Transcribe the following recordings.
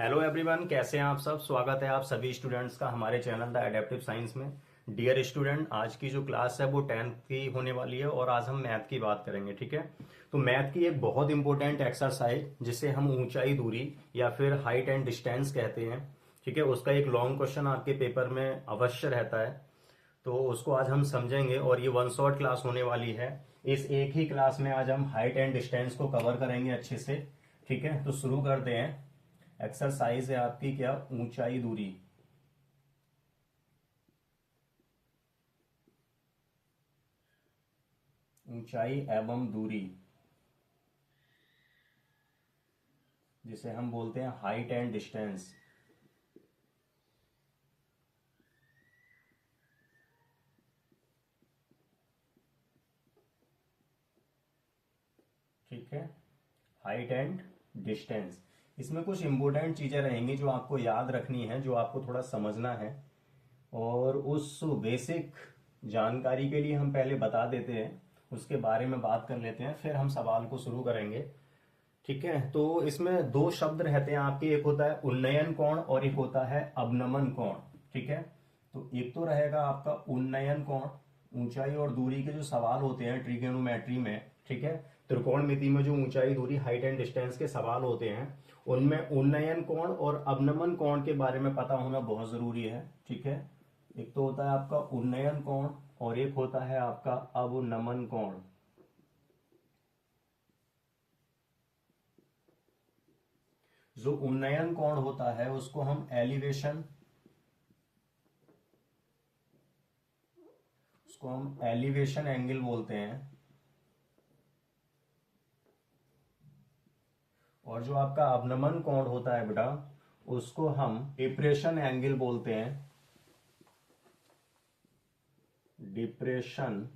Hello everyone, कैसे हैं आप सब। स्वागत है आप सभी स्टूडेंट्स का हमारे चैनल द एडेप्टिव साइंस में। डियर स्टूडेंट, आज की जो क्लास है वो 10th की होने वाली है और आज हम मैथ की बात करेंगे। ठीक है, तो मैथ की एक बहुत इंपॉर्टेंट एक्सरसाइज जिसे हम ऊंचाई दूरी या फिर हाइट एंड डिस्टेंस कहते हैं, ठीक है, उसका एक लॉन्ग क्वेश्चन आपके पेपर में अवश्य रहता है। तो उसको आज हम समझेंगे और ये वन शॉट क्लास होने वाली है। इस एक ही क्लास में आज हम हाइट एंड डिस्टेंस को कवर करेंगे अच्छे से। ठीक है, तो शुरू करते हैं। एक्सरसाइज है आपकी क्या, ऊंचाई दूरी। ऊंचाई एवं दूरी जिसे हम बोलते हैं हाइट एंड डिस्टेंस। ठीक है, हाइट एंड डिस्टेंस। इसमें कुछ इंपॉर्टेंट चीजें रहेंगी जो आपको याद रखनी है, जो आपको थोड़ा समझना है। और उस बेसिक जानकारी के लिए हम पहले बता देते हैं, उसके बारे में बात कर लेते हैं, फिर हम सवाल को शुरू करेंगे। ठीक है, तो इसमें दो शब्द रहते हैं आपके, एक होता है उन्नयन कोण और एक होता है अवनमन कोण। ठीक है, तो एक तो रहेगा आपका उन्नयन कोण, ऊंचाई और दूरी के जो सवाल होते हैं ट्रिगोनोमेट्री में, ठीक है, त्रिकोणमिति में जो ऊंचाई दूरी हाइट एंड डिस्टेंस के सवाल होते हैं, उनमें उन्नयन कोण और अवनमन कोण के बारे में पता होना बहुत जरूरी है। ठीक है, एक तो होता है आपका उन्नयन कोण और एक होता है आपका अवनमन कोण। जो उन्नयन कोण होता है उसको हम एलिवेशन एंगल बोलते हैं। और जो आपका अवनमन कोण होता है बेटा, उसको हम डिप्रेशन एंगल बोलते हैं। डिप्रेशन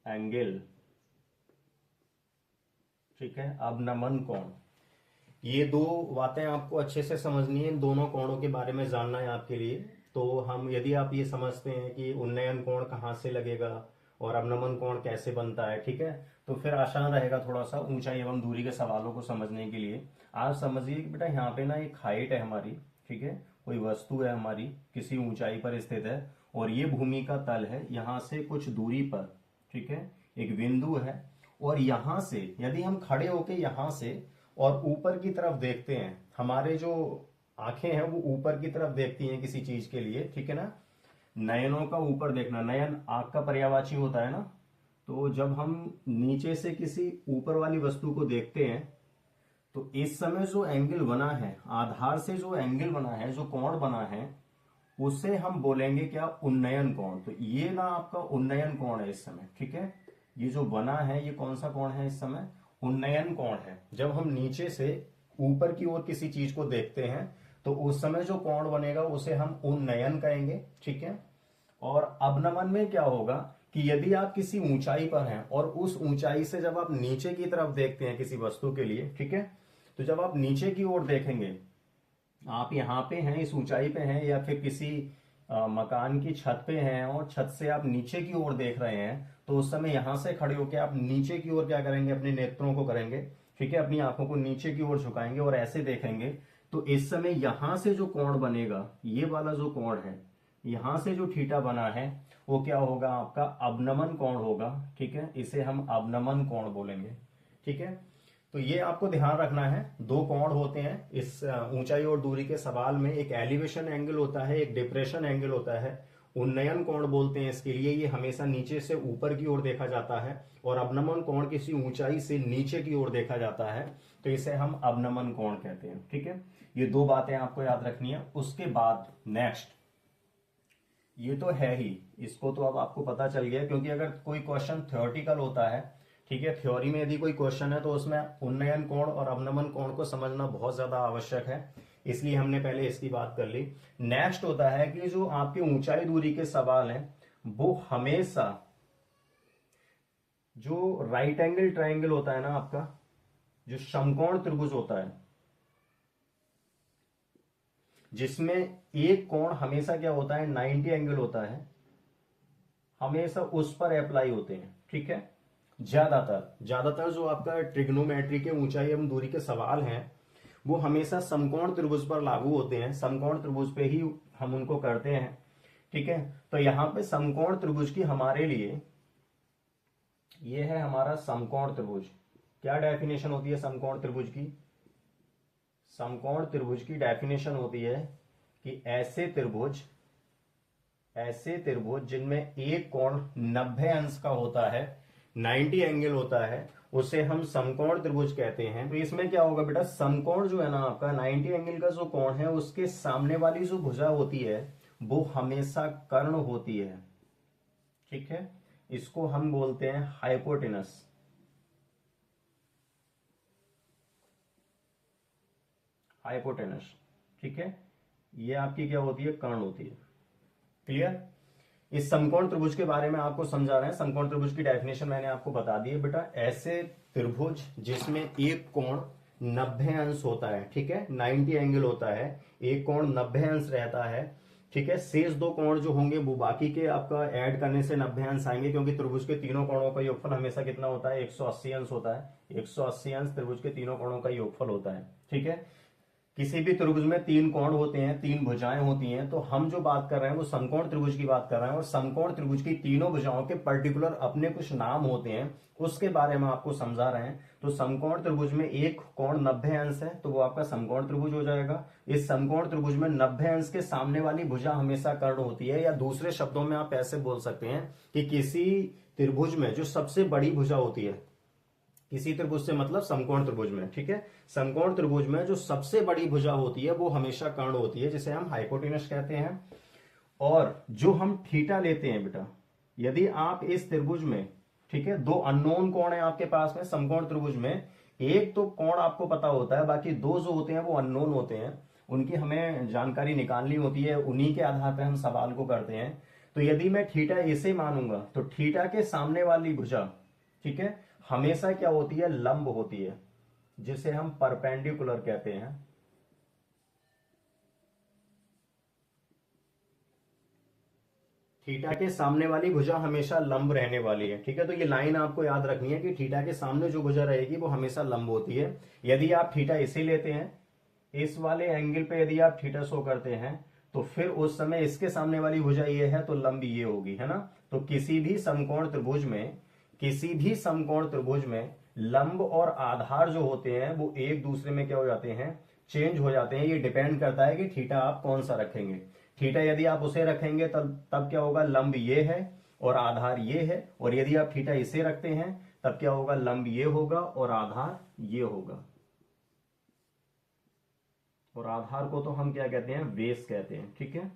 एंगल, ठीक है, अवनमन कोण। ये दो बातें आपको अच्छे से समझनी है, इन दोनों कोणों के बारे में जानना है आपके लिए। तो हम, यदि आप ये समझते हैं कि उन्नयन कोण कहाँ से लगेगा और अवनमन कोण कैसे बनता है, ठीक है, तो फिर आसान रहेगा थोड़ा सा ऊंचाई एवं दूरी के सवालों को समझने के लिए। आप समझिए कि बेटा यहाँ पे ना एक हाइट है हमारी, ठीक है, कोई वस्तु है हमारी, किसी ऊंचाई पर स्थित है और ये भूमि का तल है, यहां से कुछ दूरी पर, ठीक है, एक बिंदु है। और यहां से यदि हम खड़े होके यहां से और ऊपर की तरफ देखते हैं, हमारे जो आंखें हैं वो ऊपर की तरफ देखती हैं किसी चीज के लिए, ठीक है ना, नयनों का ऊपर देखना, नयन आंख का पर्यायवाची होता है ना। तो जब हम नीचे से किसी ऊपर वाली वस्तु को देखते हैं तो इस समय जो एंगल बना है, आधार से जो एंगल बना है, जो कोण बना है, उसे हम बोलेंगे क्या, उन्नयन कोण। तो ये ना आपका उन्नयन कोण है इस समय। ठीक है, ये जो बना है ये कौन सा कोण है इस समय, उन्नयन कोण है। जब हम नीचे से ऊपर की ओर किसी चीज को देखते हैं तो उस समय जो कोण बनेगा उसे हम उन्नयन कहेंगे। ठीक है, और अवनमन में क्या होगा कि यदि आप किसी ऊंचाई पर हैं और उस ऊंचाई से जब आप नीचे की तरफ देखते हैं किसी वस्तु के लिए, ठीक है, तो जब आप नीचे की ओर देखेंगे, आप यहाँ पे हैं, इस ऊंचाई पे हैं या फिर किसी मकान की छत पे हैं और छत से आप नीचे की ओर देख रहे हैं, तो उस समय यहां से खड़े होकर आप नीचे की ओर क्या करेंगे, अपने नेत्रों को करेंगे, ठीक है, अपनी आंखों को नीचे की ओर झुकाएंगे और ऐसे देखेंगे। तो इस समय यहां से जो कोण बनेगा, ये वाला जो कोण है, यहां से जो थीटा बना है, वो क्या होगा, आपका अवनमन कोण होगा। ठीक है, इसे हम अवनमन कोण बोलेंगे। ठीक है, तो ये आपको ध्यान रखना है, दो कोण होते हैं इस ऊंचाई और दूरी के सवाल में। एक एलिवेशन एंगल होता है, एक डिप्रेशन एंगल होता है। उन्नयन कोण बोलते हैं इसके लिए, ये हमेशा नीचे से ऊपर की ओर देखा जाता है, और अवनमन कोण किसी ऊंचाई से नीचे की ओर देखा जाता है, तो इसे हम अवनमन कोण कहते हैं। ठीक है, ये दो बातें आपको याद रखनी है। उसके बाद नेक्स्ट, ये तो है ही, इसको तो अब आपको पता चल गया, क्योंकि अगर कोई क्वेश्चन थ्योरेटिकल होता है, ठीक है, थ्योरी में यदि कोई क्वेश्चन है तो उसमें उन्नयन कोण और अवनमन कोण को समझना बहुत ज्यादा आवश्यक है, इसलिए हमने पहले इसकी बात कर ली। नेक्स्ट होता है कि जो आपके ऊंचाई दूरी के सवाल हैं वो हमेशा जो राइट एंगल ट्राइंगल होता है ना आपका, जो समकोण त्रिभुज होता है, जिसमें एक कोण हमेशा क्या होता है, 90 एंगल होता है, हमेशा उस पर अप्लाई होते हैं। ठीक है, ज्यादातर ज्यादातर जो आपका ट्रिग्नोमेट्री के ऊंचाई एवं दूरी के सवाल हैं वो हमेशा समकोण त्रिभुज पर लागू होते हैं, समकोण त्रिभुज पे ही हम उनको करते हैं। ठीक है, तो यहां पे समकोण त्रिभुज की हमारे लिए ये है हमारा समकोण त्रिभुज। क्या डेफिनेशन होती है समकोण त्रिभुज की? समकोण त्रिभुज की डेफिनेशन होती है कि ऐसे त्रिभुज जिनमें एक कोण 90 अंश का होता है, 90 एंगल होता है, उसे हम समकोण त्रिभुज कहते हैं। तो इसमें क्या होगा बेटा, समकोण जो है ना आपका 90 एंगल का जो कोण है उसके सामने वाली जो भुजा होती है वो हमेशा कर्ण होती है। ठीक है, इसको हम बोलते हैं हाइपोटेनस। हाइपोटेनस, ठीक है, ये आपकी क्या होती है, कर्ण होती है। क्लियर? इस समकोण त्रिभुज के बारे में आपको समझा रहे हैं। समकोण त्रिभुज की डेफिनेशन मैंने आपको बता दी है बेटा। ऐसे त्रिभुज जिसमें एक कोण 90 अंश होता है, ठीक है, 90 एंगल होता है, एक कोण 90 अंश रहता है। ठीक है, शेष दो कोण जो होंगे वो बाकी के आपका ऐड करने से 90 अंश आएंगे, क्योंकि त्रिभुज के तीनों कोणों का योगफल हमेशा कितना होता है, 180 अंश होता है। 180 अंश त्रिभुज के तीनों कोणों का योगफल होता है। ठीक है, किसी भी त्रिभुज में तीन कोण होते हैं, तीन भुजाएं होती हैं, तो हम जो बात कर रहे हैं वो समकोण त्रिभुज की बात कर रहे हैं। और समकोण त्रिभुज की तीनों भुजाओं के पर्टिकुलर अपने कुछ नाम होते हैं, उसके बारे में आपको समझा रहे हैं। तो समकोण त्रिभुज में एक कोण 90 अंश है तो वो आपका समकोण त्रिभुज हो जाएगा। इस समकोण त्रिभुज में 90 अंश के सामने वाली भुजा हमेशा कर्ण होती है, या दूसरे शब्दों में आप ऐसे बोल सकते हैं कि किसी त्रिभुज में जो सबसे बड़ी भुजा होती है, किसी त्रिभुज से मतलब समकोण त्रिभुज में, ठीक है, समकोण त्रिभुज में जो सबसे बड़ी भुजा होती है वो हमेशा कर्ण होती है, जिसे हम हाइपोटेनस कहते हैं। और जो हम थीटा लेते हैं बेटा, यदि आप इस त्रिभुज में, ठीक है, दो अननोन कोण है आपके पास में समकोण त्रिभुज में, एक तो कोण आपको पता होता है, बाकी दो जो होते हैं वो अननोन होते हैं, उनकी हमें जानकारी निकालनी होती है, उन्हीं के आधार पर हम सवाल को करते हैं। तो यदि मैं थीटा ऐसे मानूंगा तो थीटा के सामने वाली भुजा, ठीक है, हमेशा क्या होती है, लंब होती है, जिसे हम परपेंडिकुलर कहते हैं। थीटा के सामने वाली भुजा हमेशा लंब रहने वाली है। ठीक है, तो ये लाइन आपको याद रखनी है कि थीटा के सामने जो भुजा रहेगी वो हमेशा लंब होती है। यदि आप थीटा इसे लेते हैं, इस वाले एंगल पे यदि आप थीटा शो करते हैं, तो फिर उस समय इसके सामने वाली भुजा ये है तो लंब ये होगी, है ना। तो किसी भी समकोण त्रिभुज में लंब और आधार जो होते हैं वो एक दूसरे में क्या हो जाते हैं, चेंज हो जाते हैं। ये डिपेंड करता है कि थीटा आप कौन सा रखेंगे। थीटा यदि आप उसे रखेंगे तब क्या होगा, लंब ये है और आधार ये है। और यदि आप थीटा इसे रखते हैं तब क्या होगा, लंब ये होगा और आधार ये होगा। और आधार को तो हम क्या कहते हैं, बेस कहते हैं। ठीक है,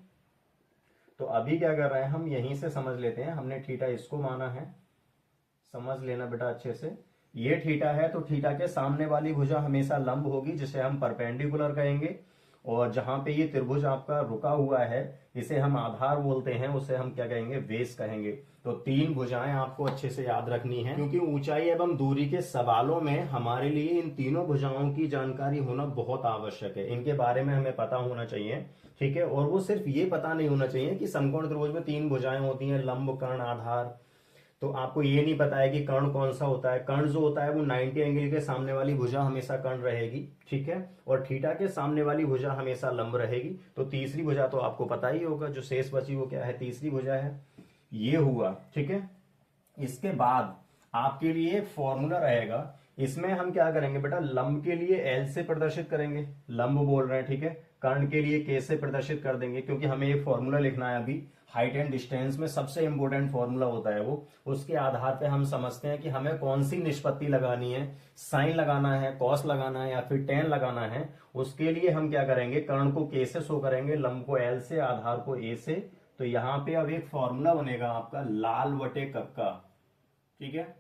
तो अभी क्या कर रहे हैं हम, यहीं से समझ लेते हैं। हमने थीटा इसको माना है, समझ लेना बेटा अच्छे से। ये थीटा है तो थीटा के सामने वाली भुजा हमेशा लंब होगी, जिसे हम परपेंडिकुलर कहेंगे। और जहां पे ये त्रिभुज आपका रुका हुआ है, इसे हम आधार बोलते हैं, उसे हम क्या कहेंगे, बेस कहेंगे। तो तीन भुजाएं आपको अच्छे से याद रखनी है, क्योंकि ऊंचाई एवं दूरी के सवालों में हमारे लिए इन तीनों भुजाओं की जानकारी होना बहुत आवश्यक है। इनके बारे में हमें पता होना चाहिए। ठीक है, और वो सिर्फ ये पता नहीं होना चाहिए कि समकोण त्रिभुज में तीन भुजाएं होती हैं, लंब, कर्ण, आधार। तो आपको ये नहीं पता है कि कर्ण कौन सा होता है। कर्ण जो होता है वो 90 एंगल के सामने वाली भुजा हमेशा कर्ण रहेगी। ठीक है, और थीटा के सामने वाली भुजा हमेशा लंब रहेगी। तो तीसरी भुजा तो आपको पता ही होगा, जो शेष बची वो क्या है, तीसरी भुजा है, ये हुआ। ठीक है, इसके बाद आपके लिए एक फॉर्मूला रहेगा, इसमें हम क्या करेंगे बेटा, लंब के लिए एल से प्रदर्शित करेंगे, लंब बोल रहे हैं। ठीक है, कर्ण के लिए के से प्रदर्शित कर देंगे, क्योंकि हमें एक फॉर्मूला लिखना है अभी। हाइट एंड डिस्टेंस में सबसे इंपॉर्टेंट फॉर्मूला होता है वो। उसके आधार पे हम समझते हैं कि हमें कौन सी निष्पत्ति लगानी है, साइन लगाना है, कॉस लगाना है या फिर टेन लगाना है। उसके लिए हम क्या करेंगे, कर्ण को के से शो करेंगे, लंब को एल से, आधार को ए से। तो यहाँ पे अब एक फॉर्मूला बनेगा आपका, लाल बटे कक्का। ठीक है,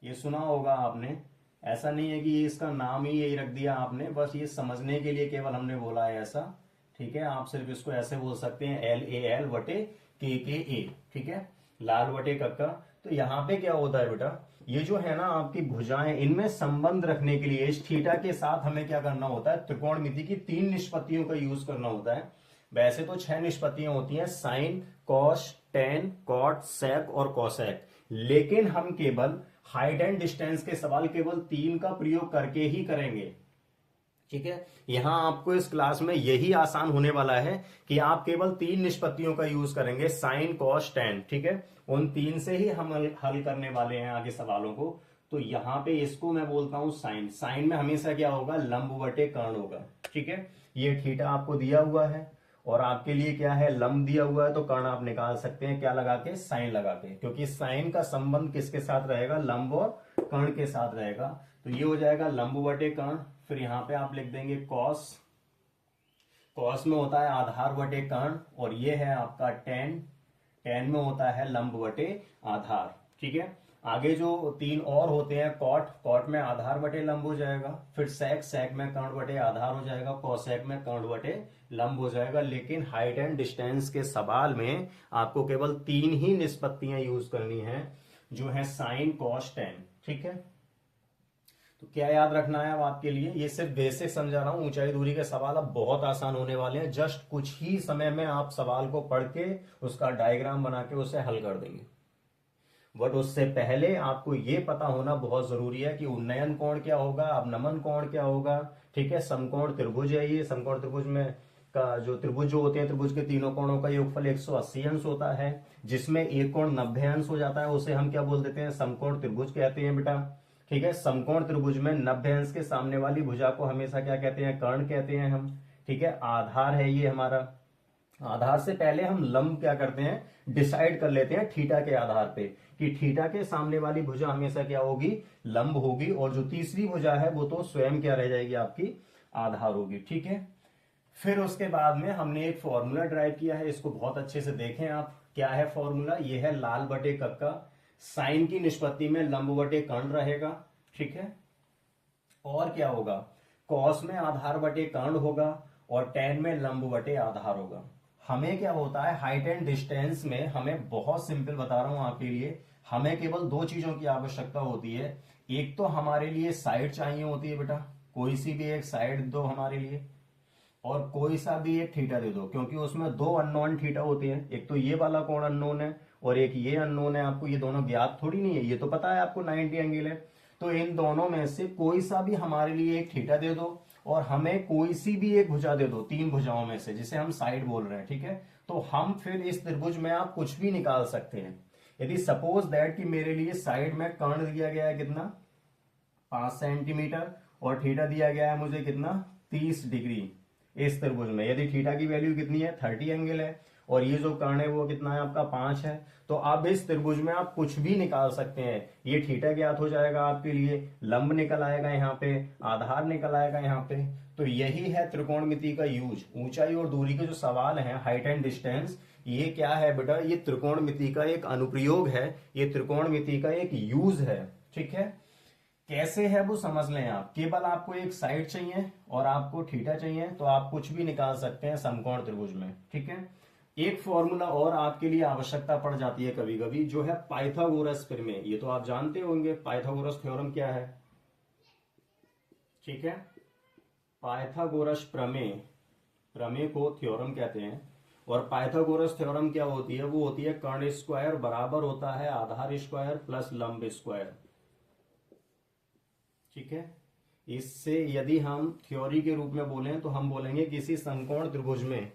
ये सुना होगा आपने, ऐसा नहीं है कि ये इसका नाम ही यही रख दिया आपने, बस ये समझने के लिए केवल हमने बोला है ऐसा। ठीक है, आप सिर्फ इसको ऐसे बोल सकते हैं, LAL बटे KKA। ठीक है, लाल बटे कक्का। तो यहाँ पे क्या होता है बेटा, ये जो है ना आपकी भुजाएं, इनमें संबंध रखने के लिए इस थीटा के साथ हमें क्या करना होता है, त्रिकोणमिति की 3 निष्पत्तियों का यूज करना होता है। वैसे तो 6 निष्पत्तियां होती हैं, साइन, कॉस, टेन, कॉट, सेक और कॉसेक, लेकिन हम केवल हाइट एंड डिस्टेंस के सवाल केवल 3 का प्रयोग करके ही करेंगे। ठीक है। यहां आपको इस क्लास में यही आसान होने वाला है कि आप केवल 3 निष्पत्तियों का यूज करेंगे, साइन कॉस टेन। ठीक है, उन 3 से ही हम हल करने वाले हैं आगे सवालों को। तो यहां पे इसको मैं बोलता हूं साइन। साइन में हमेशा क्या होगा, लंब बटे कर्ण होगा। ठीक है, ये थीटा आपको दिया हुआ है और आपके लिए क्या है, लंब दिया हुआ है, तो कर्ण आप निकाल सकते हैं क्या लगा के, साइन लगा के, क्योंकि साइन का संबंध किसके साथ रहेगा, लंब और कर्ण के साथ रहेगा। तो ये हो जाएगा लंब बटे कर्ण। फिर यहां पे आप लिख देंगे कॉस। कॉस में होता है आधार बटे कर्ण, और ये है आपका टेन। टेन में होता है लंब बटे आधार। ठीक है, आगे जो 3 और होते हैं, कॉट। कॉट में आधार बटे लंब हो जाएगा। फिर सेक। सेक में कर्ण बटे आधार हो जाएगा। कॉसेक में कर्ण बटे लंब हो जाएगा। लेकिन हाइट एंड डिस्टेंस के सवाल में आपको केवल 3 ही निष्पत्तियां यूज करनी है, जो है साइन कॉस टेन। ठीक है, तो क्या याद रखना है अब आपके लिए, ये सिर्फ बेसिक समझा रहा हूं। ऊंचाई दूरी के सवाल अब बहुत आसान होने वाले हैं। जस्ट कुछ ही समय में आप सवाल को पढ़ के उसका डायग्राम बना के उसे हल कर देंगे। बट उससे पहले आपको ये पता होना बहुत जरूरी है कि उन्नयन कोण क्या होगा, अवनमन कोण क्या होगा। ठीक है, समकोण त्रिभुज है ये। समकोण त्रिभुज में का जो त्रिभुज जो होते हैं, त्रिभुज के तीनों कोणों का योगफल 180 अंश होता है, जिसमें एक कोण 90 अंश हो जाता है। उसे हम क्या बोल देते हैं, समकोण त्रिभुज कहते हैं बेटा। ठीक है, समकोण त्रिभुज में 90 अंश के सामने वाली भुजा को हमेशा क्या कहते हैं, कर्ण कहते हैं हम। ठीक है, आधार है ये हमारा। आधार से पहले हम लंब क्या करते हैं, डिसाइड कर लेते हैं थीटा के आधार पे, कि थीटा के सामने वाली भुजा हमेशा क्या होगी, लंब होगी, और जो तीसरी भुजा है वो तो स्वयं क्या रह जाएगी, आपकी आधार होगी। ठीक है, फिर उसके बाद में हमने एक फॉर्मूला ड्राइव किया है, इसको बहुत अच्छे से देखें आप। क्या है फॉर्मूला, ये है लाल बटे कक्का। साइन की निष्पत्ति में लंब बटे कर्ण रहेगा। ठीक है, और क्या होगा, कॉस में आधार बटे कर्ण होगा, और टेन में लंब बटे आधार होगा। हमें क्या होता है, हाइट एंड डिस्टेंस में हमें बहुत सिंपल बता रहा हूं आपके लिए, हमें केवल 2 चीजों की आवश्यकता होती है। एक तो हमारे लिए साइड चाहिए होती है बेटा, कोई सी भी एक साइड दो हमारे लिए, और कोई सा भी एक थीटा दे दो, क्योंकि उसमें 2 अननोन थीटा होते हैं। एक तो ये वाला कोण अननोन है और एक ये अननोन है। आपको ये दोनों ज्ञात थोड़ी नहीं है, ये तो पता है आपको 90 एंगल है। तो इन दोनों में से कोई सा भी हमारे लिए एक थीटा दे दो, और हमें कोई सी भी एक भुजा दे दो 3 भुजाओं में से, जिसे हम साइड बोल रहे हैं। ठीक है, तो हम फिर इस त्रिभुज में आप कुछ भी निकाल सकते हैं। यदि सपोज दैट कि मेरे लिए साइड में कर्ण दिया गया है कितना, 5 सेंटीमीटर, और थीटा दिया गया है मुझे कितना, 30 डिग्री। इस त्रिभुज में यदि थीटा की वैल्यू कितनी है, 30 एंगल है, और ये जो कर्ण है वो कितना है आपका, 5 है। तो अब इस त्रिभुज में आप कुछ भी निकाल सकते हैं। ये थीटा ज्ञात हो जाएगा आपके लिए, लंब निकल आएगा यहाँ पे, आधार निकल आएगा यहाँ पे। तो यही है त्रिकोणमिति का यूज। ऊंचाई और दूरी के जो सवाल हैं, हाइट एंड डिस्टेंस, ये क्या है बेटा, ये त्रिकोणमिति का एक अनुप्रयोग है, ये त्रिकोणमिति का एक यूज है। ठीक है, कैसे है वो समझ लें आप। केवल आपको एक साइड चाहिए और आपको थीटा चाहिए, तो आप कुछ भी निकाल सकते हैं समकोण त्रिभुज में। ठीक है, एक फॉर्मूला और आपके लिए आवश्यकता पड़ जाती है कभी कभी, जो है पाइथागोरस प्रमेय। ये तो आप जानते होंगे, पाइथागोरस थ्योरम क्या है। ठीक है, पाइथागोरस प्रमेय, प्रमेय को थ्योरम कहते हैं। और पाइथागोरस थ्योरम क्या होती है, वो होती है कर्ण स्क्वायर बराबर होता है आधार स्क्वायर प्लस लंब स्क्वायर। ठीक है, इससे यदि हम थ्योरी के रूप में बोलें तो हम बोलेंगे किसी समकोण त्रिभुज में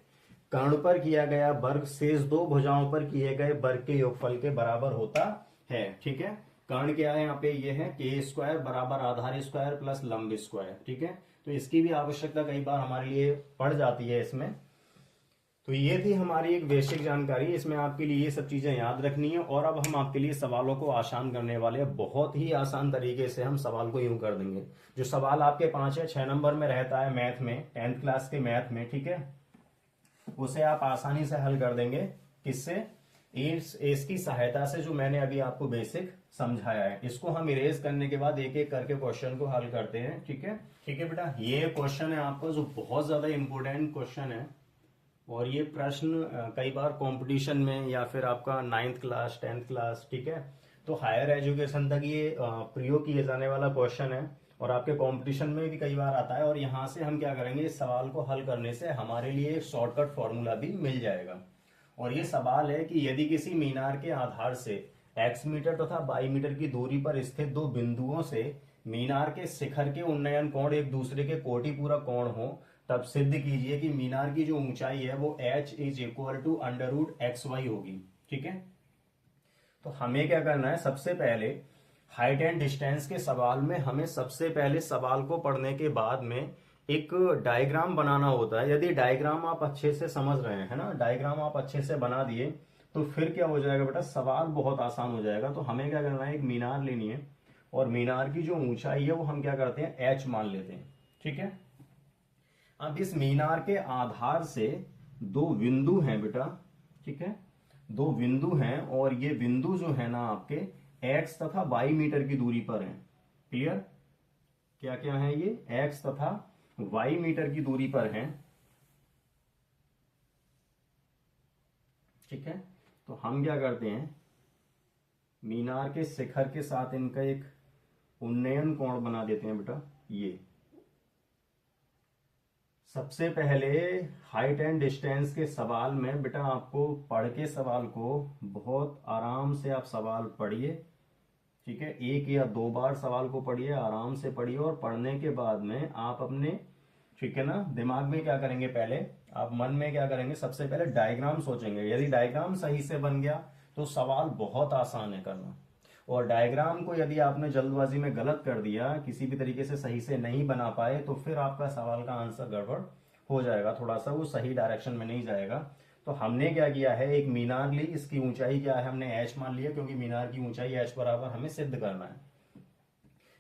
कर्ण पर किया गया वर्ग शेष 2 भुजाओं पर किए गए वर्ग के योगफल के बराबर होता है। ठीक है, कर्ण क्या है यहाँ पे, ये है के स्क्वायर बराबर आधार स्क्वायर प्लस लंब स्क्वायर। ठीक है, तो इसकी भी आवश्यकता कई बार हमारे लिए पड़ जाती है इसमें। तो ये थी हमारी एक बेसिक जानकारी, इसमें आपके लिए ये सब चीजें याद रखनी है। और अब हम आपके लिए सवालों को आसान करने वाले हैं। बहुत ही आसान तरीके से हम सवाल को यूं कर देंगे। जो सवाल आपके 5 या 6 नंबर में रहता है मैथ में, 10th क्लास के मैथ में, ठीक है, उसे आप आसानी से हल कर देंगे। किससे, इसकी सहायता से, जो मैंने अभी आपको बेसिक समझाया है। इसको हम इरेज करने के बाद एक एक करके क्वेश्चन को हल करते हैं। ठीक है, ठीक है बेटा, ये क्वेश्चन है आपका जो बहुत ज्यादा इंपॉर्टेंट क्वेश्चन है, और ये प्रश्न कई बार कंपटीशन में या फिर आपका 9th क्लास 10th क्लास, ठीक है, तो हायर एजुकेशन तक ये प्रयोग किए जाने वाला क्वेश्चन है, और आपके कंपटीशन में भी कई बार आता है। और यहाँ से हम क्या करेंगे, इस सवाल को हल करने से हमारे लिए एक शॉर्टकट फॉर्मूला भी मिल जाएगा। और ये सवाल है कि यदि किसी मीनार के आधार से x मीटर तथा y मीटर की दूरी पर स्थित 2 बिंदुओं से मीनार के शिखर के उन्नयन कोण एक दूसरे के कोटि पूरक कोण हो, तब सिद्ध कीजिए कि मीनार की जो ऊंचाई है वो h is equal to √xy होगी। ठीक है, तो हमें क्या करना है, सबसे पहले हाइट एंड डिस्टेंस के सवाल में हमें सबसे पहले सवाल को पढ़ने के बाद में एक डायग्राम बनाना होता है। यदि डायग्राम आप अच्छे से समझ रहे हैं, है ना, डायग्राम आप अच्छे से बना दिए तो फिर क्या हो जाएगा बेटा, सवाल बहुत आसान हो जाएगा। तो हमें क्या करना है, एक मीनार लेनी है और मीनार की जो ऊंचाई है वो हम क्या करते हैं, h मान लेते हैं। ठीक है, अब इस मीनार के आधार से दो बिंदु हैं बेटा। ठीक है, दो बिंदु हैं और ये बिंदु जो है ना आपके x तथा y मीटर की दूरी पर हैं। क्लियर, क्या क्या है ये, x तथा y मीटर की दूरी पर हैं। ठीक है, तो हम क्या करते हैं, मीनार के शिखर के साथ इनका एक उन्नयन कोण बना देते हैं बेटा। ये सबसे पहले हाइट एंड डिस्टेंस के सवाल में बेटा आपको पढ़ के सवाल को बहुत आराम से आप सवाल पढ़िए। ठीक है, एक या दो बार सवाल को पढ़िए, आराम से पढ़िए और पढ़ने के बाद में आप अपने, ठीक है ना, दिमाग में क्या करेंगे, पहले आप मन में क्या करेंगे, सबसे पहले डायग्राम सोचेंगे। यदि डायग्राम सही से बन गया तो सवाल बहुत आसान है करना, और डायग्राम को यदि आपने जल्दबाजी में गलत कर दिया, किसी भी तरीके से सही से नहीं बना पाए, तो फिर आपका सवाल का आंसर गड़बड़ हो जाएगा, थोड़ा सा वो सही डायरेक्शन में नहीं जाएगा। तो हमने क्या किया है, एक मीनार ली, इसकी ऊंचाई क्या है, हमने h मान लिया, क्योंकि मीनार की ऊंचाई h बराबर हमें सिद्ध करना है।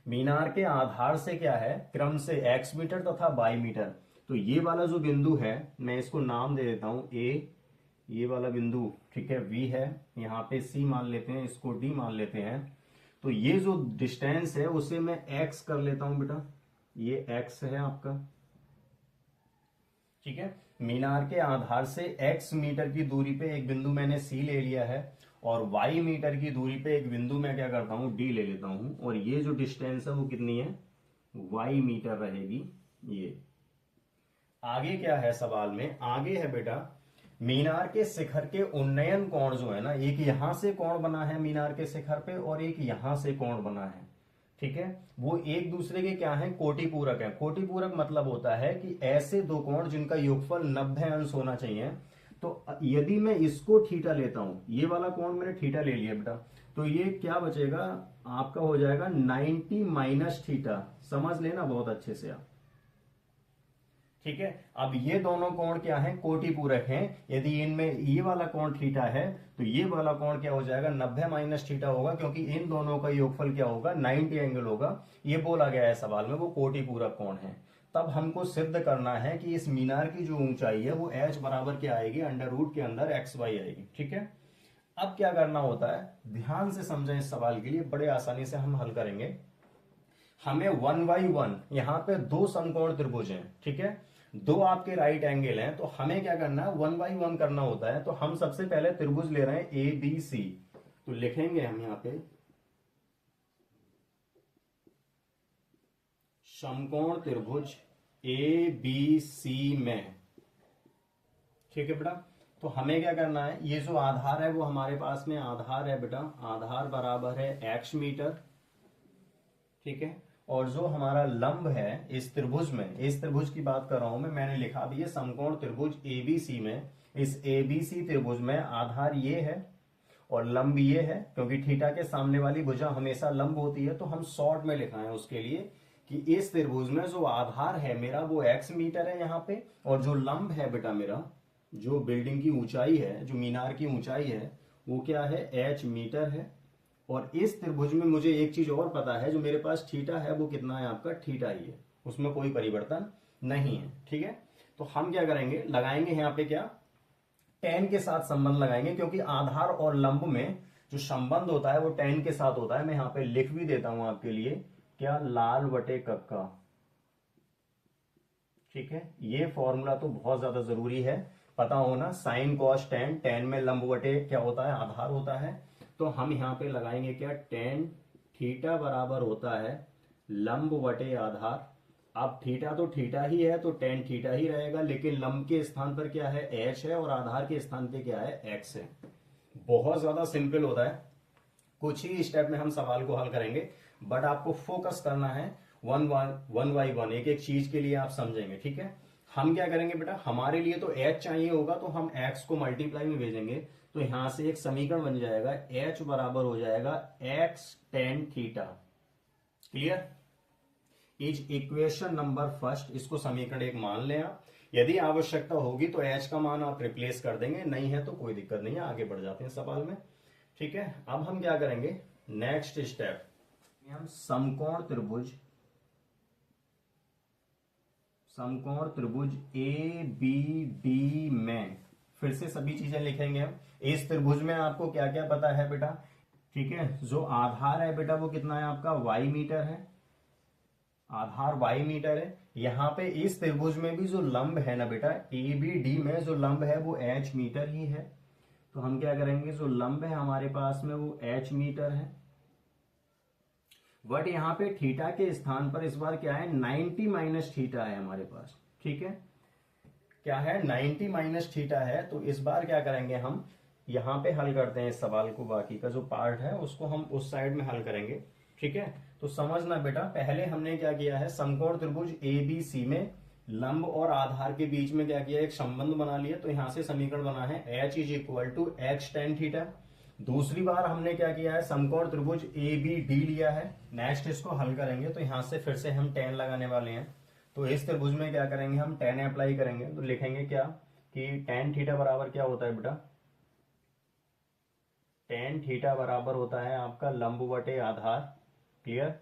मीनार के आधार से क्या है, क्रम से x मीटर तथा y मीटर। तो ये वाला जो बिंदु है, मैं इसको नाम दे देता हूं a, ये वाला बिंदु, ठीक है, v है, यहाँ पे c मान लेते हैं, इसको d मान लेते हैं। तो ये जो डिस्टेंस है उसे मैं x कर लेता हूं बेटा, ये x है आपका। ठीक है, मीनार के आधार से x मीटर की दूरी पे एक बिंदु मैंने c ले लिया है, और y मीटर की दूरी पे एक बिंदु मैं क्या करता हूं, d ले लेता हूं, और ये जो डिस्टेंस है वो कितनी है, y मीटर रहेगी। ये आगे क्या है सवाल में, आगे है बेटा मीनार के शिखर के उन्नयन कोण जो है ना, एक यहां से कोण बना है मीनार के शिखर पे और एक यहां से कोण बना है। ठीक है, वो एक दूसरे के क्या है, कोटि पूरक है। कोटि पूरक मतलब होता है कि ऐसे दो कोण जिनका योगफल 90 अंश होना चाहिए। तो यदि मैं इसको थीटा लेता हूं, ये वाला कोण मैंने थीटा ले लिया बेटा, तो ये क्या बचेगा आपका, हो जाएगा 90 माइनस थीटा। समझ लेना बहुत अच्छे से आप। ठीक है, अब ये दोनों कोण क्या हैं, कोटि पूरक हैं। यदि इनमें ये वाला कोण थीटा है तो ये वाला कोण क्या हो जाएगा, 90 माइनस थीटा होगा, क्योंकि इन दोनों का योगफल क्या होगा, 90 एंगल होगा। ये बोला गया है सवाल में, वो कोटि पूरक कोण है। तब हमको सिद्ध करना है कि इस मीनार की जो ऊंचाई है वो h बराबर क्या आएगी, अंडर रूट के अंदर xy आएगी। ठीक है, अब क्या करना होता है, ध्यान से समझें इस सवाल के लिए, बड़े आसानी से हम हल करेंगे। हमें 1/1 यहाँ पे दो समकोण त्रिभुज हैं। ठीक है, दो आपके राइट एंगल हैं, तो हमें क्या करना है, 1/1 करना होता है। तो हम सबसे पहले त्रिभुज ले रहे हैं ABC, तो लिखेंगे हम यहाँ पे समकोण त्रिभुज ABC में। ठीक है बेटा, तो हमें क्या करना है, ये जो आधार है वो हमारे पास में आधार है बेटा, आधार बराबर है x मीटर। ठीक है, और जो हमारा लंब है इस त्रिभुज में, इस त्रिभुज की बात कर रहा हूं मैं, मैंने लिखा अभी ये समकोण त्रिभुज ABC में, इस ABC त्रिभुज में आधार ये है और लंब ये है, क्योंकि थीटा के सामने वाली भुजा हमेशा लंब होती है। तो हम शॉर्ट में लिखा है उसके लिए कि इस त्रिभुज में जो आधार है मेरा वो x मीटर है यहाँ पे, और जो लंब है बेटा मेरा, जो बिल्डिंग की ऊंचाई है, जो मीनार की ऊंचाई है, वो क्या है, h मीटर है। और इस त्रिभुज में मुझे एक चीज और पता है, जो मेरे पास थीटा है वो कितना है आपका, थीटा ही है, उसमें कोई परिवर्तन नहीं है। ठीक है, तो हम क्या करेंगे, लगाएंगे यहाँ पे क्या, tan के साथ संबंध लगाएंगे, क्योंकि आधार और लंब में जो संबंध होता है वो tan के साथ होता है। मैं यहाँ पे लिख भी देता हूं आपके लिए, क्या, लाल बटे कक्का। ठीक है, ये फॉर्मूला तो बहुत ज्यादा जरूरी है पता होना, साइन कॉस टेन, टेन में लंब बटे क्या होता है, आधार होता है। तो हम यहाँ पे लगाएंगे क्या, टेन थीटा बराबर होता है लंब बटे आधार। अब थीटा तो थीटा ही है तो टेन थीटा ही रहेगा, लेकिन लंब के स्थान पर क्या है, h है, और आधार के स्थान पे क्या है, x है। बहुत ज्यादा सिंपल होता है, कुछ ही स्टेप में हम सवाल को हल करेंगे। बट आपको फोकस करना है वन बाई वन, एक एक चीज के लिए आप समझेंगे, ठीक है। हम क्या करेंगे बेटा, हमारे लिए तो h चाहिए होगा, तो हम x को मल्टीप्लाई में भेजेंगे, तो यहां से एक समीकरण बन जाएगा, h बराबर हो जाएगा x tan theta. Clear? Is equation number first, इसको समीकरण एक मान लें आप। यदि आवश्यकता होगी तो h का मान आप रिप्लेस कर देंगे, नहीं है तो कोई दिक्कत नहीं है, आगे बढ़ जाते हैं सवाल में, ठीक है। अब हम क्या करेंगे, नेक्स्ट स्टेप, हम समकोण त्रिभुज ए बी डी में फिर से सभी चीजें लिखेंगे हम। इस त्रिभुज में आपको क्या क्या पता है बेटा, ठीक है। जो आधार है बेटा वो कितना है आपका, y मीटर है, आधार y मीटर है। यहां पे इस त्रिभुज में भी जो लंब है ना बेटा, ए बी डी में जो लंब है वो h मीटर ही है। तो हम क्या करेंगे, जो लंब है हमारे पास में वो h मीटर है, बट यहां पे थीटा के स्थान पर इस बार क्या है, 90 माइनस थीटा है हमारे पास, ठीक है। क्या है, 90 माइनस थीटा है। तो इस बार क्या करेंगे, हम यहां पे हल करते हैं इस सवाल को, बाकी का जो पार्ट है उसको हम उस साइड में हल करेंगे, ठीक है। तो समझना बेटा, पहले हमने क्या किया है, समकोण त्रिभुज ए बी सी में लंब और आधार के बीच में क्या किया, एक संबंध बना लिया। तो यहां से समीकरण बना है h is equal to x tan theta. दूसरी बार हमने क्या किया है, समकोण त्रिभुज ए बी डी लिया है। नेक्स्ट इसको हल करेंगे तो यहां से फिर से हम tan लगाने वाले हैं। तो इस त्रिभुज में क्या करेंगे, हम tan अप्लाई करेंगे। तो लिखेंगे क्या कि tan थीटा बराबर क्या होता है बेटा, tan थीटा बराबर होता है आपका लंब बटे आधार। क्लियर?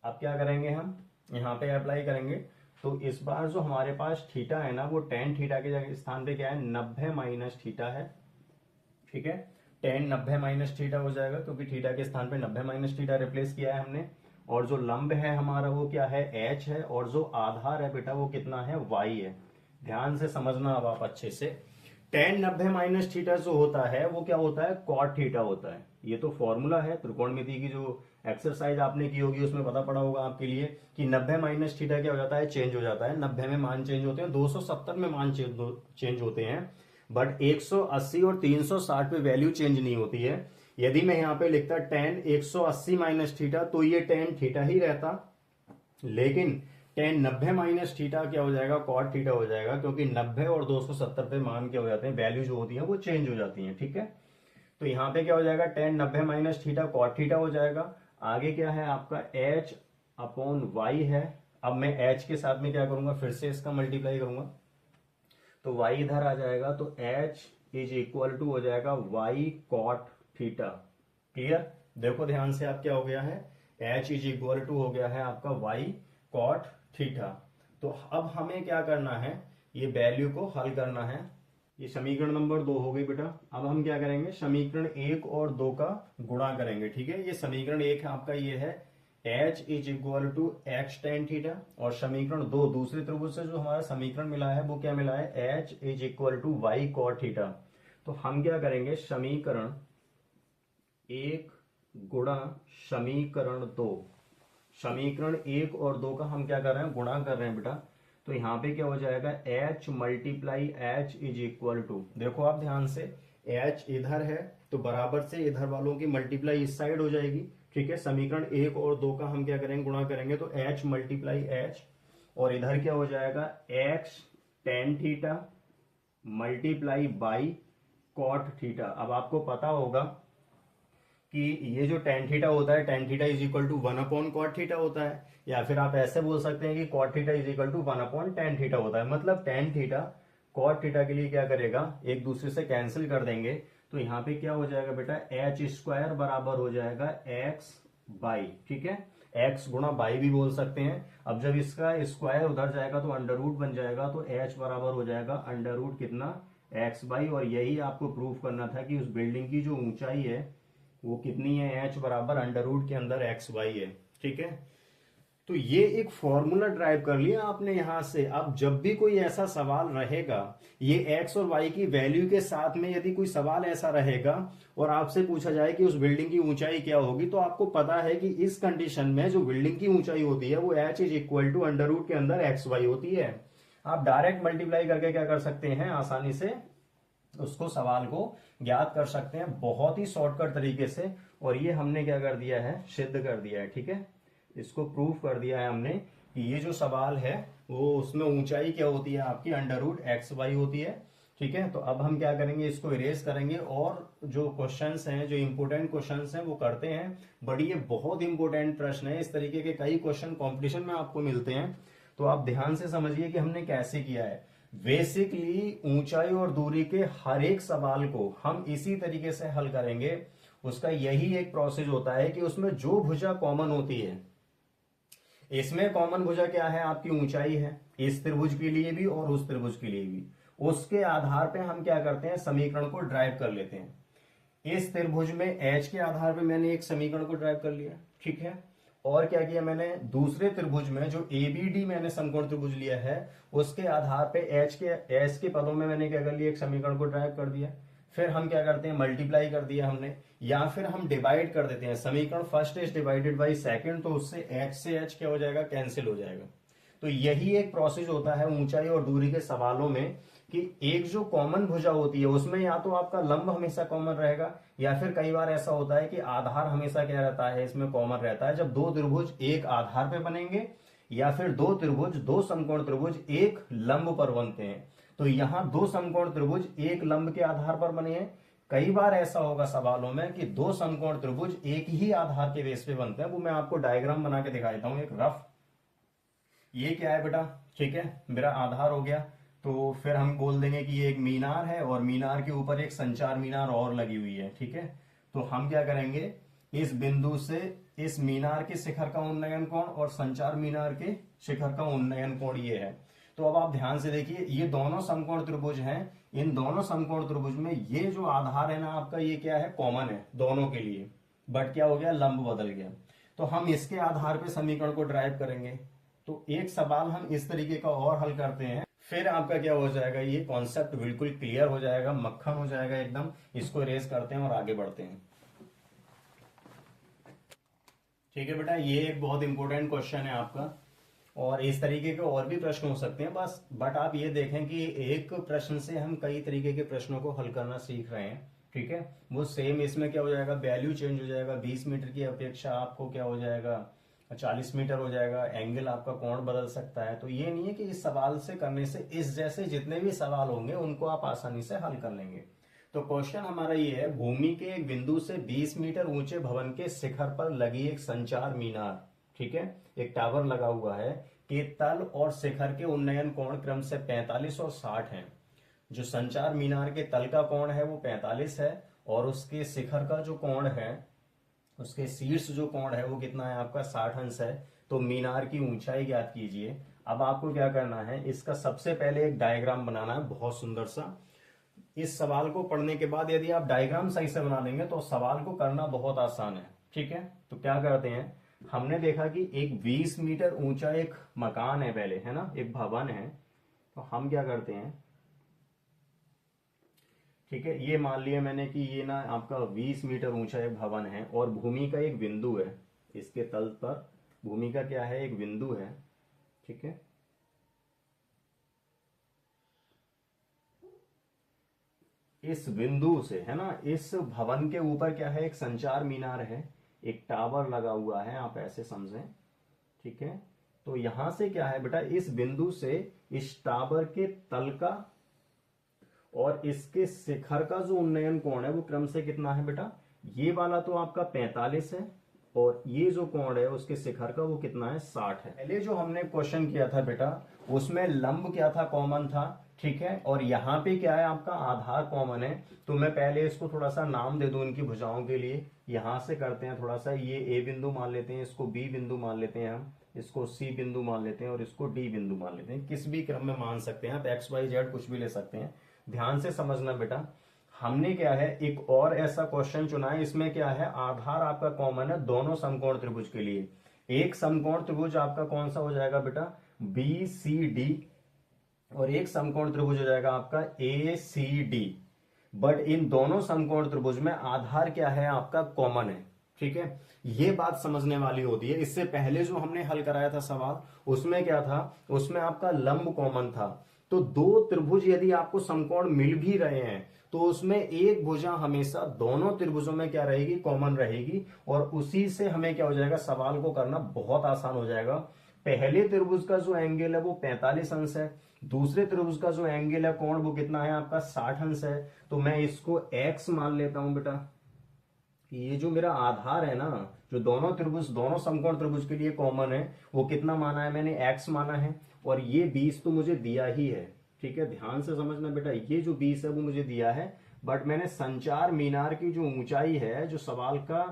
अब क्या करेंगे, हम यहाँ पे अप्लाई करेंगे। तो इस बार जो हमारे पास थीटा है ना, वो tan थीटा के जगह स्थान पे क्या है, 90 माइनस थीटा है, ठीक है। tan 90 माइनस थीटा हो जाएगा, क्योंकि थीटा के स्थान पे 90 माइनस थीटा रिप्लेस किया है हमने। और जो लंब है हमारा वो क्या है, h है, और जो आधार है बेटा वो कितना है, y है। ध्यान से समझना अब आप अच्छे से। tan 90 माइनस थीटा जो होता है वो क्या होता है, cot थीटा होता है। ये तो फॉर्मूला है, त्रिकोणमिति की जो एक्सरसाइज आपने की होगी उसमें पता पड़ा होगा आपके लिए कि 90 माइनस थीटा क्या हो जाता है, चेंज हो जाता है। 90 में मान चेंज होते हैं, 270 में मान चेंज होते हैं, बट 180 और 360 पे वैल्यू चेंज नहीं होती है। यदि मैं यहाँ पे लिखता tan 180 माइनस थीटा तो ये tan थीटा ही रहता, लेकिन tan 90 माइनस थीटा क्या हो जाएगा, cot थीटा हो जाएगा, क्योंकि 90 और 270 पे मान क्या हो जाते हैं, वैल्यू जो होती है वो चेंज हो जाती है, ठीक है। तो यहाँ पे क्या हो जाएगा, tan 90 minus theta cot theta हो जाएगा। आगे क्या है आपका h अपॉन y है। अब मैं h के साथ में क्या करूंगा, फिर से इसका मल्टीप्लाई करूंगा, तो y इधर आ जाएगा, तो h इज इक्वल टू हो जाएगा y cot थीटा। क्लियर? देखो ध्यान से, आप क्या हो गया है, h इज इक्वल टू हो गया है आपका y cot थीटा। तो अब हमें क्या करना है, ये वैल्यू को हल करना है। ये समीकरण नंबर 2 हो गई बेटा। अब हम क्या करेंगे, समीकरण 1 और 2 का गुणा करेंगे, ठीक है। ये समीकरण 1 आपका ये है h is equal to x tan theta, और समीकरण 2 दूसरे त्रिभुज से जो हमारा समीकरण मिला है वो क्या मिला है, h is equal to y cot theta. तो हम क्या करेंगे, समीकरण 1 गुणा समीकरण 2, समीकरण 1 और 2 का हम क्या कर रहे हैं, गुणा कर रहे हैं बेटा। तो यहां पे क्या हो जाएगा, h multiply h is equal to, देखो आप ध्यान से, h इधर है तो बराबर से इधर वालों की मल्टीप्लाई इस साइड हो जाएगी, ठीक है। समीकरण 1 और 2 का हम क्या करेंगे, गुणा करेंगे, तो h मल्टीप्लाई h, और इधर क्या हो जाएगा, x tan theta multiply by cot theta. अब आपको पता होगा कि ये जो tan थीटा होता है, tan theta is equal to 1 upon cot theta होता है, या फिर आप ऐसे बोल सकते हैं कि cot theta is equal to 1 upon tan theta होता है। मतलब tan थीटा cot थीटा के लिए क्या करेगा, एक दूसरे से कैंसिल कर देंगे। तो यहाँ पे क्या हो जाएगा बेटा, h स्क्वायर बराबर हो जाएगा x बाई, ठीक है, x गुणा बाई भी बोल सकते हैं। अब जब इसका स्क्वायर उधर जाएगा तो अंडर रूट बन जाएगा, तो h बराबर हो जाएगा अंडर रूट कितना, x बाई। और यही आपको प्रूफ करना था कि उस बिल्डिंग की जो ऊंचाई है वो कितनी है, h बराबर अंडर रूट के अंदर x बाई है, ठीक है। तो ये एक फॉर्मूला ड्राइव कर लिया आपने यहां से। अब जब भी कोई ऐसा सवाल रहेगा, ये x और y की वैल्यू के साथ में यदि कोई सवाल ऐसा रहेगा और आपसे पूछा जाए कि उस बिल्डिंग की ऊंचाई क्या होगी, तो आपको पता है कि इस कंडीशन में जो बिल्डिंग की ऊंचाई होती है वो h is equal to under root के अंदर एक्स वाई होती है। आप डायरेक्ट मल्टीप्लाई करके क्या कर सकते हैं, आसानी से उसको सवाल को ज्ञात कर सकते हैं, बहुत ही शॉर्टकट तरीके से। और ये हमने क्या कर दिया है, सिद्ध कर दिया है। ठीक है, इसको प्रूफ कर दिया है हमने कि ये जो सवाल है वो उसमें ऊंचाई क्या होती है आपकी √XY होती है। ठीक है, तो अब हम क्या करेंगे, इसको इरेज करेंगे और जो क्वेश्चंस हैं, जो इंपोर्टेंट क्वेश्चंस हैं वो करते हैं। बड़ी ये बहुत इंपोर्टेंट प्रश्न है, इस तरीके के कई क्वेश्चन कंपटीशन में आपको मिलते हैं। तो आप ध्यान से समझिए कि हमने कैसे किया है। बेसिकली ऊंचाई और दूरी के हर एक सवाल को हम इसी तरीके से हल करेंगे। उसका यही एक प्रोसेस होता है कि उसमें जो भुजा कॉमन होती है, इसमें कॉमन भुजा क्या है, आपकी ऊंचाई है, इस त्रिभुज के लिए भी और उस त्रिभुज के लिए भी। उसके आधार पे हम क्या करते हैं, समीकरण को ड्राइव कर लेते हैं। इस त्रिभुज में एच के आधार पे मैंने एक समीकरण को ड्राइव कर लिया। ठीक है, और क्या किया मैंने, दूसरे त्रिभुज में जो एबीडी मैंने समकोण त्रिभुज लिया है उसके आधार पे एच के पदों में मैंने क्या कर लिया, एक समीकरण को ड्राइव कर दिया। फिर हम क्या करते हैं, मल्टीप्लाई कर दिया हमने, या फिर हम डिवाइड कर देते हैं। समीकरण first is divided by second, तो उससे एच से एच क्या हो जाएगा, कैंसिल हो जाएगा। तो यही एक प्रोसेस होता है ऊंचाई और दूरी के सवालों में कि एक जो कॉमन भुजा होती है उसमें या तो आपका लंब हमेशा कॉमन रहेगा, या फिर कई बार ऐसा होता है कि आधार हमेशा क्या रहता है, इसमें कॉमन रहता है। जब दो त्रिभुज एक आधार पे बनेंगे या फिर दो त्रिभुज, दो समकोण त्रिभुज एक लंब पर बनते हैं। तो यहां दो समकोण त्रिभुज एक लंब के आधार पर बने हैं। कई बार ऐसा होगा सवालों में कि दो समकोण त्रिभुज एक ही आधार के बेस पे बनते हैं। वो मैं आपको डायग्राम बना के दिखाता हूं, एक रफ। ये क्या है बेटा, ठीक है, मेरा आधार हो गया। तो फिर हम बोल देंगे कि ये एक मीनार है और मीनार के ऊपर एक संचार मीनार और लगी हुई है। ठीक है, तो हम क्या करेंगे, इस बिंदु से इस मीनार के शिखर का उन्नयन कोण और संचार मीनार के शिखर का उन्नयन कोण ये है। तो अब आप ध्यान से देखिए, ये दोनों समकोण त्रिभुज हैं। इन दोनों समकोण त्रिभुज में ये जो आधार है ना आपका, ये क्या है, कॉमन है दोनों के लिए, बट क्या हो गया, लंब बदल गया। तो हम इसके आधार पे समीकरण को ड्राइव करेंगे। तो एक सवाल हम इस तरीके का और हल करते हैं, फिर आपका क्या हो जाएगा, ये कॉन्सेप्ट बिल्कुल क्लियर हो जाएगा, मक्खन हो जाएगा एकदम। इसको इरेज करते हैं और आगे बढ़ते हैं। ठीक है बेटा, ये एक बहुत इंपॉर्टेंट क्वेश्चन है आपका, और इस तरीके के और भी प्रश्न हो सकते हैं बस। बट आप ये देखें कि एक प्रश्न से हम कई तरीके के प्रश्नों को हल करना सीख रहे हैं। ठीक है, वो सेम इसमें क्या हो जाएगा, वैल्यू चेंज हो जाएगा। 20 मीटर की अपेक्षा आपको क्या हो जाएगा, 40 मीटर हो जाएगा। एंगल आपका कोण बदल सकता है। तो ये नहीं है कि इस सवाल से करने से इस जैसे जितने भी सवाल होंगे उनको आप आसानी से हल कर लेंगे। तो क्वेश्चन हमारा ये है, भूमि के एक बिंदु से 20 मीटर ऊंचे भवन के शिखर पर लगी एक संचार मीनार, ठीक है, एक टावर लगा हुआ है, कि तल और शिखर के उन्नयन कोण क्रम से 45 और 60 हैं। जो संचार मीनार के तल का कोण है वो 45 है, और उसके शिखर का जो कोण है, उसके शीर्ष जो कोण है वो कितना है आपका, 60 अंश है। तो मीनार की ऊंचाई ज्ञात कीजिए। अब आपको क्या करना है, इसका सबसे पहले एक डायग्राम बनाना है बहुत सुंदर सा। इस सवाल को पढ़ने के बाद यदि आप डायग्राम सही से बना लेंगे तो सवाल को करना बहुत आसान है। ठीक है, तो क्या करते हैं, हमने देखा कि एक 20 मीटर ऊंचा एक मकान है पहले, है ना, एक भवन है। तो हम क्या करते हैं, ठीक है, ये मान लिया मैंने कि ये ना आपका 20 मीटर ऊंचा एक भवन है, और भूमि का एक बिंदु है, इसके तल पर भूमि का क्या है, एक बिंदु है। ठीक है, इस बिंदु से, है ना, इस भवन के ऊपर क्या है, एक संचार मीनार है, एक टावर लगा हुआ है, आप ऐसे समझें। ठीक है, तो यहां से क्या है बेटा, इस बिंदु से इस टावर के तल का और इसके शिखर का जो उन्नयन कोण है वो क्रम से कितना है बेटा, ये वाला तो आपका 45 है, और ये जो कोण है उसके शिखर का वो कितना है, 60 है। पहले जो हमने क्वेश्चन किया था बेटा, उसमें लंब क्या था, कॉमन था। ठीक है, और यहाँ पे क्या है आपका, आधार कॉमन है। तो मैं पहले इसको थोड़ा सा नाम दे दूं इनकी भुजाओं के लिए। यहां से करते हैं थोड़ा सा, ये ए बिंदु मान लेते हैं, इसको बी बिंदु मान लेते हैं, हम इसको सी बिंदु मान लेते हैं, और इसको डी बिंदु मान लेते हैं। किस भी क्रम में मान सकते हैं आप, एक्स वाई जेड कुछ भी ले सकते हैं। ध्यान से समझना बेटा, हमने क्या है, एक और ऐसा क्वेश्चन चुना है, इसमें क्या है, आधार आपका कॉमन है दोनों समकोण त्रिभुज के लिए। एक समकोण त्रिभुज आपका कौन सा हो जाएगा बेटा, बी सी डी, और एक समकोण त्रिभुज हो जाएगा आपका ए सी डी। बट इन दोनों समकोण त्रिभुज में आधार क्या है आपका, कॉमन है। ठीक है, ये बात समझने वाली होती है। इससे पहले जो हमने हल कराया था सवाल, उसमें क्या था, उसमें आपका लंब कॉमन था। तो दो त्रिभुज यदि आपको समकोण मिल भी रहे हैं तो उसमें एक भुजा हमेशा दोनों त्रिभुजों में क्या रहेगी, कॉमन रहेगी, और उसी से हमें क्या हो जाएगा, सवाल को करना बहुत आसान हो जाएगा। पहले त्रिभुज का जो एंगल है वो 45 अंश है, दूसरे त्रिभुज का जो एंगल है कोण वो कितना है आपका 60 अंश है। तो मैं इसको x मान लेता हूं बेटा। ये जो मेरा आधार है ना, जो दोनों त्रिभुज, दोनों समकोण त्रिभुज के लिए कॉमन है, वो कितना माना है मैंने, x माना है। और ये 20 तो मुझे दिया ही है, ठीक है, ध्यान से समझना बेटा, ये जो 20 है वो मुझे दिया है, बट मैंने संचार मीनार की जो ऊंचाई है, जो सवाल का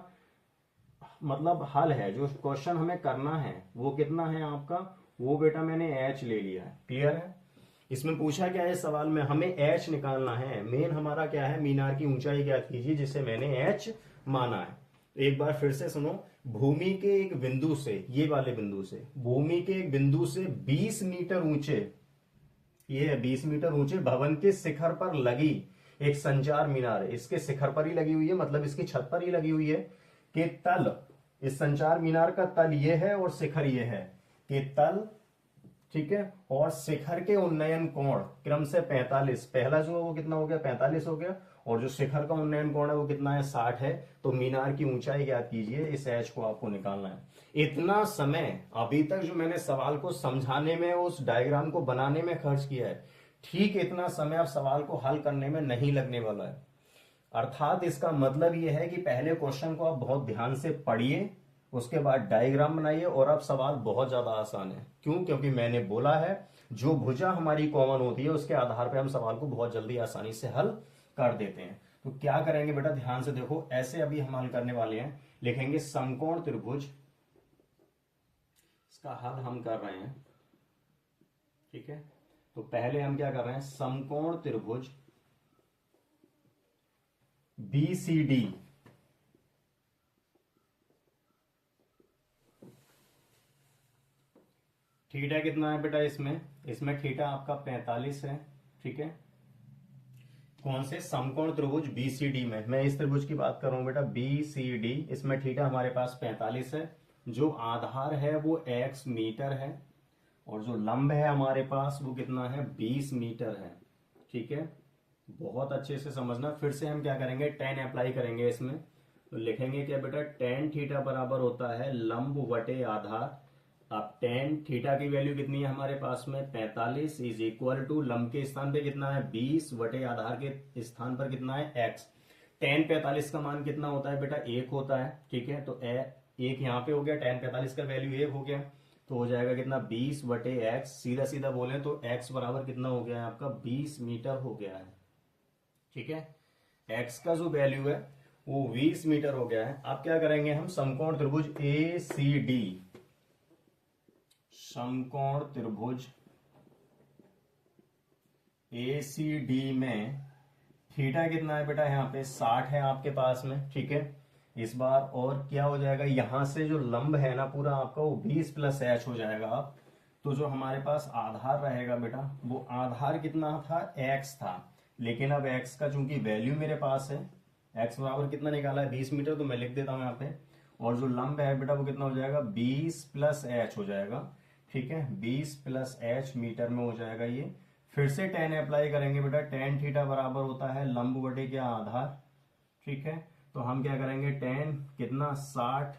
मतलब हल है, जो क्वेश्चन हमें करना है वो कितना है आपका, वो बेटा मैंने h ले लिया है। क्लियर है? इसमें पूछा क्या है सवाल में, हमें h निकालना है। मेन हमारा क्या है, मीनार की ऊंचाई ज्ञात कीजिए, जिसे मैंने h माना है। एक बार फिर से सुनो, भूमि के एक बिंदु से, ये वाले बिंदु से, भूमि के एक बिंदु से 20 मीटर ऊंचे, ये है 20 मीटर ऊंचे भवन के शिखर पर लगी एक संचार मीनार है। इसके शिखर पर ही लगी हुई है, मतलब इसकी छत पर ही लगी हुई है। कि तल, इस संचार मीनार का तल ये है और शिखर ये है, कि तल, ठीक है, और शिखर के उन्नयन कोण क्रम से 45, पहला जो है वो कितना हो गया, 45 हो गया, और जो शिखर का उन्नयन कोण है वो कितना है, 60 है। तो मीनार की ऊंचाई ज्ञात कीजिए, इस एच को आपको निकालना है। इतना समय अभी तक जो मैंने सवाल को समझाने में, उस डायग्राम को बनाने में खर्च किया है, ठीक इतना समय अब सवाल को हल करने में नहीं लगने वाला है। अर्थात इसका मतलब यह है कि पहले क्वेश्चन को आप बहुत ध्यान से पढ़िए, उसके बाद डायग्राम बनाइए, और अब सवाल बहुत ज्यादा आसान है। क्यों? क्योंकि मैंने बोला है जो भुजा हमारी कॉमन होती है उसके आधार पर हम सवाल को बहुत जल्दी आसानी से हल कर देते हैं। तो क्या करेंगे बेटा, ध्यान से देखो, ऐसे अभी हम हल करने वाले हैं। लिखेंगे समकोण त्रिभुज, इसका हल हम कर रहे हैं, ठीक है। तो पहले हम क्या कर रहे हैं, समकोण त्रिभुज BCD, थीटा कितना है बेटा इसमें, इसमें थीटा आपका 45 है, ठीक है। कौन से, समकोण त्रिभुज BCD में, मैं इस त्रिभुज की बात कर रहा हूं बेटा, BCD, इसमें थीटा हमारे पास 45 है, जो आधार है वो x मीटर है, और जो लंब है हमारे पास वो कितना है, 20 मीटर है, ठीक है। बहुत अच्छे से समझना। फिर से हम क्या करेंगे, tan अप्लाई करेंगे इसमें। तो लिखेंगे क्या बेटा, tan थीटा बराबर होता है लंब वटे आधार। अब tan थीटा की वैल्यू कितनी है हमारे पास में, 45 इज इक्वल टू लंब के स्थान पे कितना है, 20 वटे आधार के स्थान पर कितना है, x। tan 45 का मान कितना होता है बेटा, 1 होता है, ठीक है। तो एक यहाँ पे हो गया, tan 45 का वैल्यू 1 हो गया, तो हो जाएगा कितना, 20 वटे x। सीधा सीधा बोले तो x बराबर कितना हो गया है आपका, 20 मीटर हो गया है, ठीक है। x का जो वैल्यू है वो 20 मीटर हो गया है। अब क्या करेंगे हम, समकोण त्रिभुज ACD, समकोण त्रिभुज ACD में थीटा कितना है बेटा, यहाँ पे 60 है आपके पास में, ठीक है। इस बार और क्या हो जाएगा, यहां से जो लंब है ना पूरा आपका, वो 20 प्लस h हो जाएगा। अब तो जो हमारे पास आधार रहेगा बेटा, वो आधार कितना था, x था, लेकिन अब x का चूंकि वैल्यू मेरे पास है, x बराबर कितना निकाला है, 20 मीटर, तो मैं लिख देता हूं यहाँ पे। और जो लंब है बेटा वो कितना हो जाएगा, 20 प्लस h हो जाएगा, ठीक है। 20 प्लस h मीटर में हो जाएगा ये। फिर से tan अप्लाई करेंगे बेटा, tan थीटा बराबर होता है लंब बटे क्या, आधार, ठीक है। तो हम क्या करेंगे, tan कितना, 60,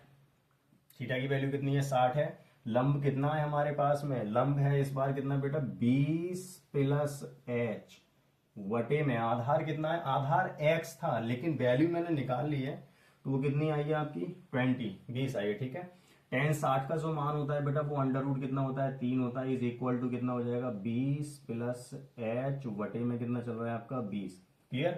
थीटा की वैल्यू कितनी है, 60 है। लंब कितना है हमारे पास में, लंब है इस बार कितना बेटा, 20 प्लस h वटे में आधार कितना है, आधार x था, लेकिन वैल्यू मैंने निकाल ली है, तो वो कितनी आई है आपकी, 20 आई है, ठीक है। tan 60 का जो मान होता है बेटा, वो अंडर रूट कितना होता है, 3 होता है, इज इक्वल टू कितना हो जाएगा, 20 प्लस h वटे में कितना चल रहा है आपका, 20। क्लियर?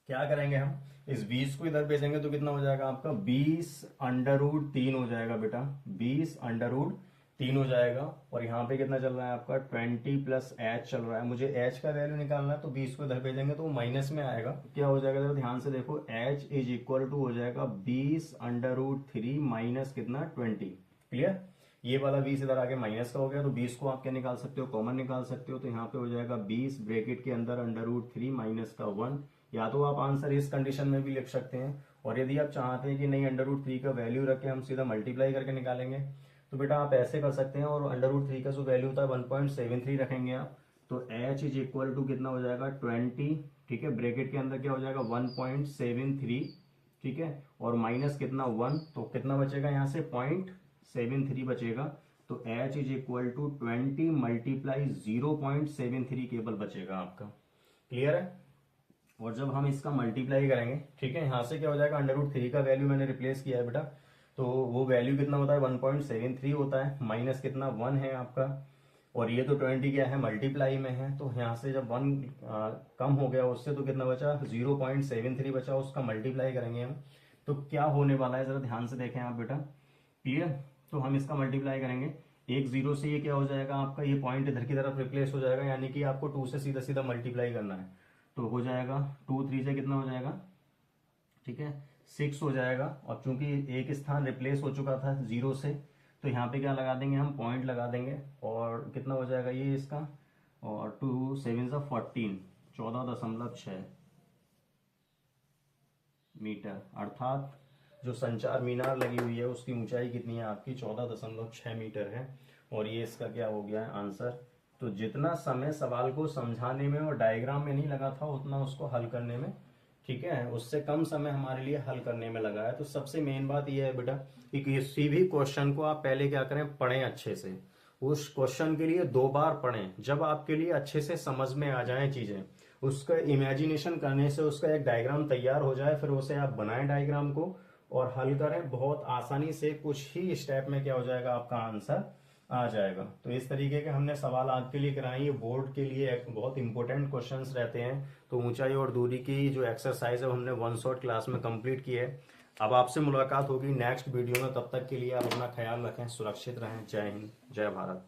क्या करेंगे हम, इस 20 को इधर भेजेंगे तो कितना हो जाएगा आपका, 20 अंडर रूट 3 हो जाएगा बेटा, 20 अंडर रूट 3 हो जाएगा। और यहाँ पे कितना चल रहा है आपका, 20 प्लस h चल रहा है, मुझे h का वैल्यू निकालना है, तो 20 को इधर भेजेंगे तो माइनस में आएगा। क्या हो जाएगा जरा ध्यान से देखो, h इज इक्वल टू हो जाएगा 20 अंडर रूट 3 माइनस कितना, 20। क्लियर? ये वाला 20 इधर आके माइनस का हो गया, तो 20 को आप क्या निकाल सकते हो, कॉमन निकाल सकते हो। तो यहाँ पे हो जाएगा 20 ब्रैकेट के अंदर अंडर रूट 3 माइनस का 1। या तो आप आंसर इस कंडीशन में भी लिख सकते हैं, और यदि आप चाहते हैं कि नहीं अंडर रूट 3 का वैल्यू रख के हम सीधा मल्टीप्लाई करके निकालेंगे, तो बेटा आप ऐसे कर सकते हैं, और √3 का जो वैल्यू होता है 1.73 रखेंगे आप, तो h इज इक्वल टू कितना हो जाएगा 20, ठीक है, ब्रैकेट के अंदर क्या हो जाएगा 1.73, ठीक है, और माइनस कितना 1, तो कितना बचेगा यहाँ से 0.73 बचेगा, तो h is equal to 20 multiply 0.73 केवल बचेगा आपका। क्लियर है? और जब हम इसका मल्टीप्लाई करेंगे, ठीक है, यहाँ से क्या हो जाएगा √3 का वैल्यू मैंने रिप्लेस किया है बेटा, तो वो वैल्यू कितना होता है 1.73 होता है, माइनस कितना 1 है आपका, और ये तो 20 क्या है मल्टीप्लाई में है, तो यहाँ से जब 1 कम हो गया उससे, तो कितना बचा 0.73 बचा, उसका मल्टीप्लाई करेंगे हम, तो क्या होने वाला है जरा ध्यान से देखें आप बेटा। क्लियर? तो हम इसका मल्टीप्लाई करेंगे, एक जीरो से ये क्या हो जाएगा आपका, ये पॉइंट इधर की तरफ रिप्लेस हो जाएगा, यानी कि आपको 2 से सीधा सीधा मल्टीप्लाई करना है, तो हो जाएगा 2 3 से कितना हो जाएगा, ठीक है 6 हो जाएगा, और चूंकि एक स्थान रिप्लेस हो चुका था 0 से, तो यहाँ पे क्या लगा देंगे हम, पॉइंट लगा देंगे, और कितना हो जाएगा ये इसका, और 2 7 14, 14.6 मीटर, अर्थात जो संचार मीनार लगी हुई है उसकी ऊंचाई कितनी है आपकी 14.6 मीटर है, और ये इसका क्या हो गया है आंसर। तो जितना समय सवाल को समझाने में और डायग्राम में नहीं लगा था, उतना उसको हल करने में, ठीक है, उससे कम समय हमारे लिए हल करने में लगा है। तो सबसे मेन बात यह है बेटा कि किसी भी क्वेश्चन को आप पहले क्या करें, पढ़ें अच्छे से, उस क्वेश्चन के लिए 2 बार पढ़ें, जब आपके लिए अच्छे से समझ में आ जाए चीजें, उसका इमेजिनेशन करने से उसका एक डायग्राम तैयार हो जाए, फिर उसे आप बनाएं डायग्राम को और हल करें, बहुत आसानी से कुछ ही स्टेप में क्या हो जाएगा आपका आंसर आ जाएगा। तो इस तरीके के हमने सवाल आपके लिए कराए, ये बोर्ड के लिए बहुत इंपॉर्टेंट क्वेश्चंस रहते हैं। तो ऊंचाई और दूरी की जो एक्सरसाइज है हमने 1 शॉट क्लास में कंप्लीट की है। अब आपसे मुलाकात होगी नेक्स्ट वीडियो में, तब तक के लिए आप अपना ख्याल रखें, सुरक्षित रहें। जय हिंद, जय भारत।